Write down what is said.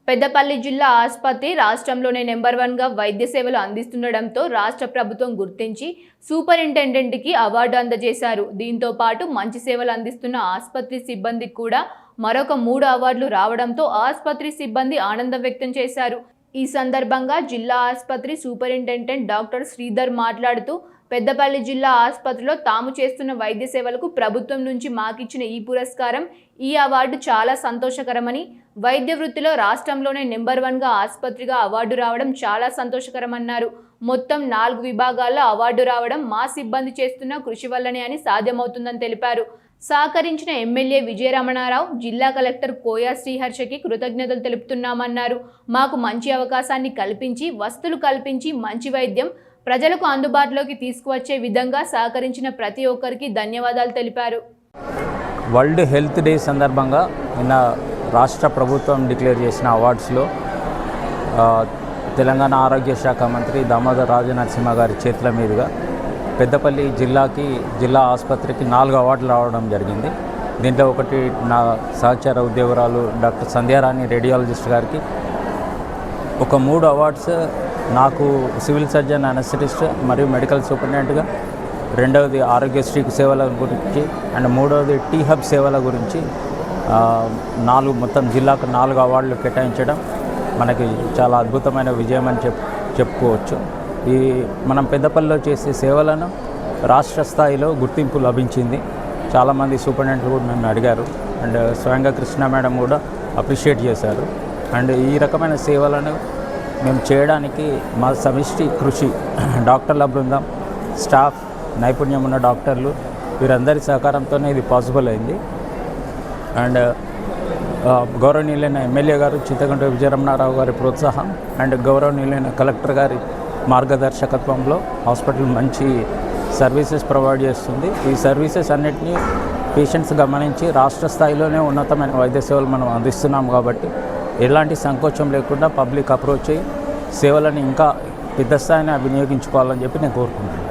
పెద్దపల్లి జిల్లా ఆసుపత్రి రాష్ట్రంలోనే నెంబర్ 1గా వైద్య సేవలు అందిస్తుండడంతో రాష్ట్ర ప్రభుత్వం గుర్తించి సూపరింటెండెంట్కి అవార్డు అందజేశారు. దీంతో పాటు మంచి సేవలు అందిస్తున్న ఆసుపత్రి సిబ్బందికి కూడా మరొక 3 అవార్డులు రావడంతో ఆసుపత్రి సిబ్బంది ఆనందం వ్యక్తం చేశారు. ఈ సందర్భంగా జిల్లా ఆసుపత్రి సూపరింటెండెంట్ డాక్టర్ శ్రీధర్ మాట్లాడుతూ పెద్దపల్లి జిల్లా ఆసుపత్రిలో తాము చేస్తున్న వైద్య సేవలకు ప్రభుత్వం నుంచి మాకిచ్చిన ఈ పురస్కారం, ఈ అవార్డు చాలా సంతోషకరమని, వైద్య వృత్తిలో రాష్ట్రంలోనే నెంబర్ 1గా ఆసుపత్రిగా అవార్డు రావడం చాలా సంతోషకరమన్నారు. మొత్తం 4 విభాగాల్లో అవార్డు రావడం మా సిబ్బంది చేస్తున్న కృషి వల్లనే అని సాధ్యమవుతుందని తెలిపారు. సహకరించిన ఎమ్మెల్యే విజయరమణారావు, జిల్లా కలెక్టర్ కోయా శ్రీహర్షకి కృతజ్ఞతలు తెలుపుతున్నామన్నారు. మాకు మంచి అవకాశాన్ని కల్పించి, వసతులు కల్పించి, మంచి వైద్యం ప్రజలకు అందుబాటులోకి తీసుకువచ్చే విధంగా సహకరించిన ప్రతి ఒక్కరికి ధన్యవాదాలు తెలిపారు. వరల్డ్ హెల్త్ డే సందర్భంగా నిన్న రాష్ట్ర ప్రభుత్వం డిక్లేర్ చేసిన అవార్డ్స్లో తెలంగాణ ఆరోగ్య శాఖ మంత్రి దామోదర్ రాజనరసింహ గారి చేతుల మీదుగా పెద్దపల్లి జిల్లా ఆసుపత్రికి 4 అవార్డులు రావడం జరిగింది. దీంట్లో ఒకటి నా సహచర ఉద్యోగురాలు డాక్టర్ సంధ్యారాణి రేడియాలజిస్ట్ గారికి, ఒక 3 అవార్డ్స్ నాకు సివిల్ సర్జన్ అనస్థెటిస్ట్ మరియు మెడికల్ సూపరింటెండెంట్గా, రెండవది ఆరోగ్యశ్రీ సేవల గురించి అండ్ మూడవది టీ హబ్ సేవల గురించి 4 మొత్తం జిల్లాకు 4 అవార్డులు కేటాయించడం మనకి చాలా అద్భుతమైన విజయం అని చెప్పుకోవచ్చు. ఈ మనం పెద్దపల్లిలో చేసే సేవలను రాష్ట్ర స్థాయిలో గుర్తింపు లభించింది. చాలామంది సూపరింటెండెంట్లు కూడా నన్ను అడిగారు అండ్ స్వయంగా కృష్ణ మేడం కూడా అప్రిషియేట్ చేశారు. అండ్ ఈ రకమైన సేవలను మేము చేయడానికి మా సమిష్టి కృషి, డాక్టర్ల బృందం, స్టాఫ్, నైపుణ్యం ఉన్న డాక్టర్లు వీరందరి సహకారంతోనే ఇది పాసిబుల్ అయింది. అండ్ గౌరవనీయులైన ఎమ్మెల్యే గారు చింతకంట విజయరమణారావు గారి ప్రోత్సాహం అండ్ గౌరవనీయులైన కలెక్టర్ గారి మార్గదర్శకత్వంలో హాస్పిటల్ మంచి సర్వీసెస్ ప్రొవైడ్ చేస్తుంది. ఈ సర్వీసెస్ అన్నిటినీ పేషెంట్స్ గమనించి రాష్ట్ర స్థాయిలోనే ఉన్నతమైన వైద్య సేవలు మనం అందిస్తున్నాం కాబట్టి ఎలాంటి సంకోచం లేకుండా పబ్లిక్ అప్రోచ్ అయ్యి సేవలను ఇంకా పెద్ద స్థాయిని వినియోగించుకోవాలని చెప్పి నేను కోరుకుంటున్నాను.